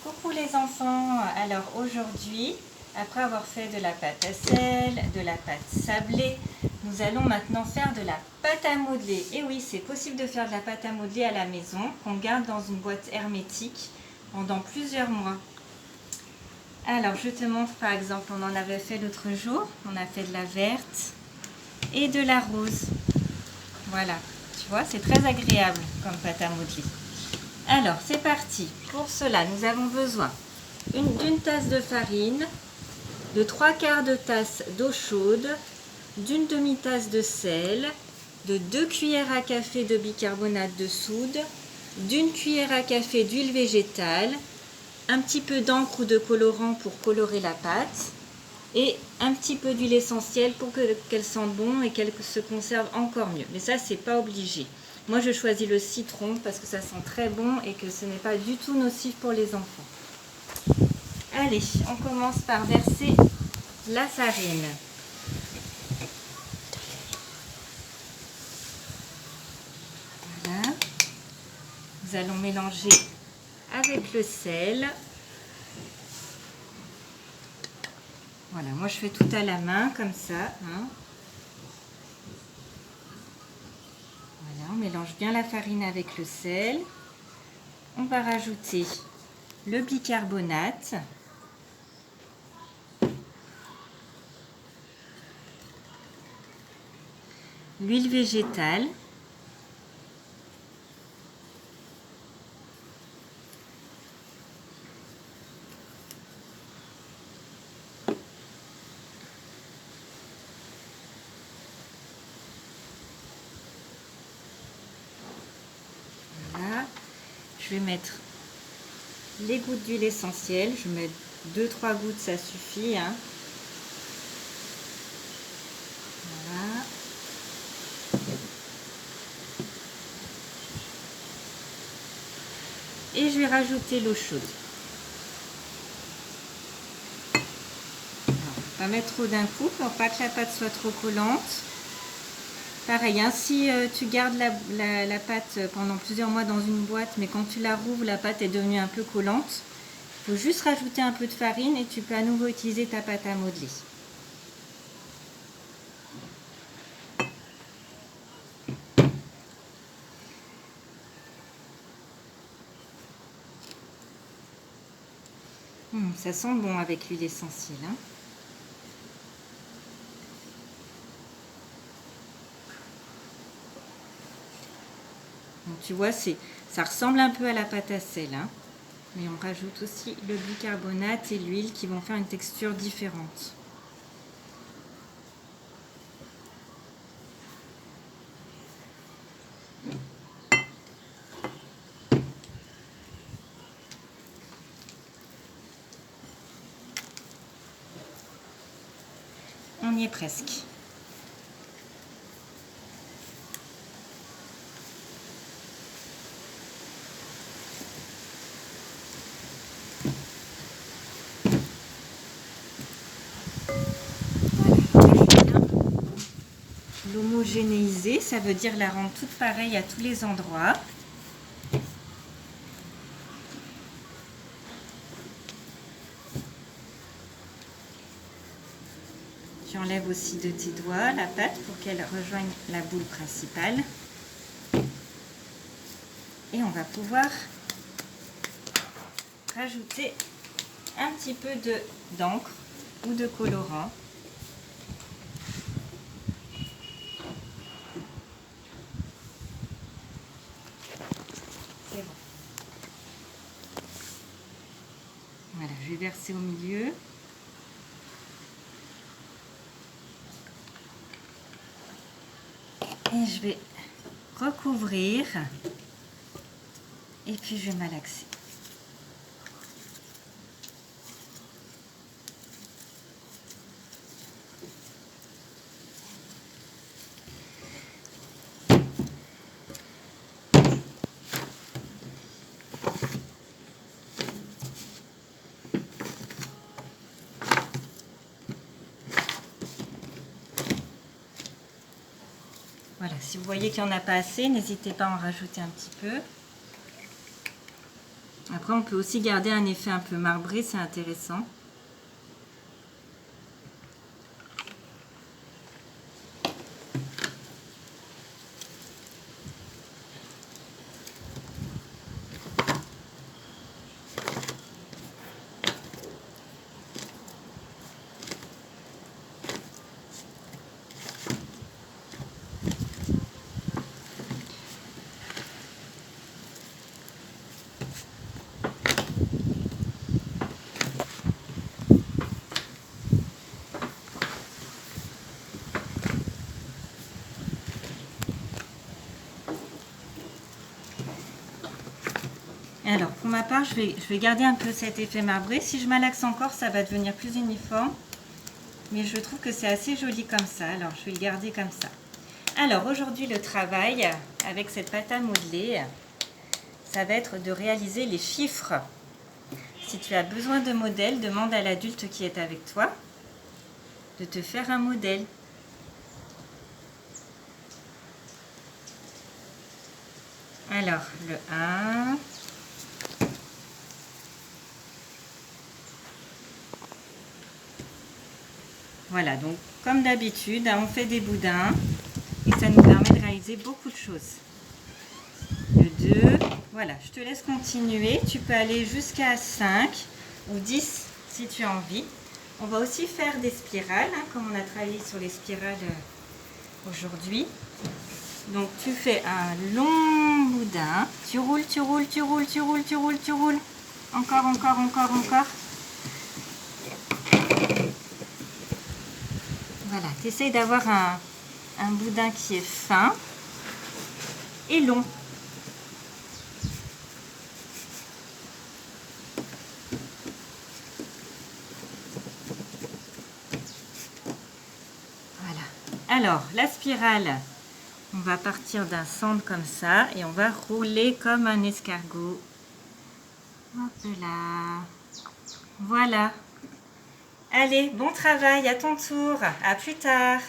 Coucou les enfants, alors aujourd'hui, après avoir fait de la pâte à sel, de la pâte sablée, nous allons maintenant faire de la pâte à modeler. Et oui, c'est possible de faire de la pâte à modeler à la maison, qu'on garde dans une boîte hermétique pendant plusieurs mois. Alors je te montre par exemple, on en avait fait l'autre jour, on a fait de la verte et de la rose. Voilà, tu vois, c'est très agréable comme pâte à modeler. Alors, c'est parti. Pour cela, nous avons besoin d'une tasse de farine, de 3/4 de tasse d'eau chaude, d'une demi-tasse de sel, de 2 cuillères à café de bicarbonate de soude, d'une cuillère à café d'huile végétale, un petit peu d'encre ou de colorant pour colorer la pâte et un petit peu d'huile essentielle pour qu'elle sente bon et qu'elle se conserve encore mieux. Mais ça, c'est pas obligé. Moi, je choisis le citron parce que ça sent très bon et que ce n'est pas du tout nocif pour les enfants. Allez, on commence par verser la farine. Voilà. Nous allons mélanger avec le sel. Voilà, moi je fais tout à la main comme ça. Hein. Voilà, on mélange bien la farine avec le sel. On va rajouter le bicarbonate. L'huile végétale. Voilà. Je vais mettre les gouttes d'huile essentielle. Je mets 2-3 gouttes, ça suffit. Hein. Voilà. Et je vais rajouter l'eau chaude. Alors, pas mettre trop d'un coup pour pas que la pâte soit trop collante. Pareil, hein, si tu gardes la pâte pendant plusieurs mois dans une boîte, mais quand tu la rouvres, la pâte est devenue un peu collante, il faut juste rajouter un peu de farine et tu peux à nouveau utiliser ta pâte à modeler. Ça sent bon avec l'huile essentielle. Hein. Donc, tu vois, ça ressemble un peu à la pâte à sel. Hein. Mais on rajoute aussi le bicarbonate et l'huile qui vont faire une texture différente. On y est presque. L'homogénéiser, ça veut dire la rendre toute pareille à tous les endroits. Tu enlèves aussi de tes doigts la pâte pour qu'elle rejoigne la boule principale. Et on va pouvoir rajouter un petit peu d'encre ou de colorant. C'est bon. Voilà, je vais verser au milieu. Et je vais recouvrir. Et puis je vais malaxer. Voilà, si vous voyez qu'il n'y en a pas assez, n'hésitez pas à en rajouter un petit peu. Après, on peut aussi garder un effet un peu marbré, c'est intéressant. Alors, pour ma part, je vais garder un peu cet effet marbré. Si je malaxe encore, ça va devenir plus uniforme. Mais je trouve que c'est assez joli comme ça. Alors, je vais le garder comme ça. Alors, aujourd'hui, le travail avec cette pâte à modeler, ça va être de réaliser les chiffres. Si tu as besoin de modèles, demande à l'adulte qui est avec toi de te faire un modèle. Alors, le 1... Voilà, donc comme d'habitude, on fait des boudins et ça nous permet de réaliser beaucoup de choses. Le 2, voilà, je te laisse continuer. Tu peux aller jusqu'à 5 ou 10 si tu as envie. On va aussi faire des spirales, comme on a travaillé sur les spirales aujourd'hui. Donc tu fais un long boudin, tu roules, tu roules, tu roules, tu roules, tu roules, tu roules. Encore, encore, encore, encore. Voilà, tu essayes d'avoir un boudin qui est fin et long. Voilà. Alors, la spirale, on va partir d'un centre comme ça et on va rouler comme un escargot. Hop là. Voilà. Allez, bon travail, à ton tour. À plus tard.